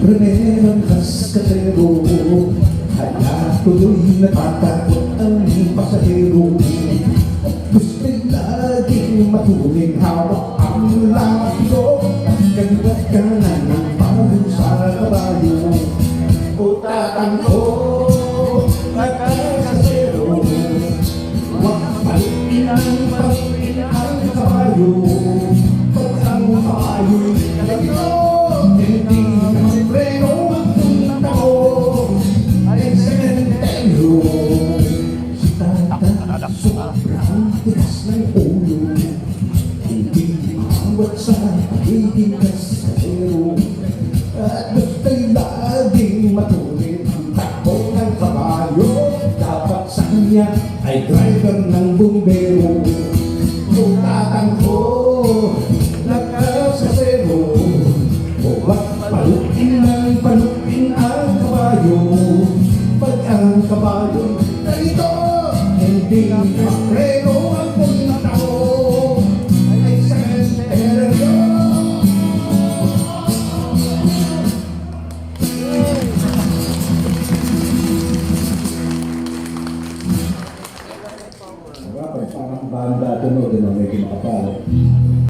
Remerang kaskatero, kaya tuloy natatakot ang pasahero. Gusto'y laging matuling hawak ang layo, ganda ka na ng palo sa kabayo. Utatan ko, nagkakasero, huwag paluin ang kabayo. Pag ang kabayo'y nalagyo, hindi nakapreno ang punta ko ay sementeryo. Si Tata sobrang tigas ng ulo, hindi maawat sa pagiging kasero. At gusto'y laging matuloy ang takbo ng kabayo. Dapat sa kanya ay driver ng bumbero. Utatan ko, nagkasasero, huwag paluin ang kabayo. Pag ang kabayo ganito, hindi mapreno ang punta ko ay sementeryo. Parang banda tunog din ang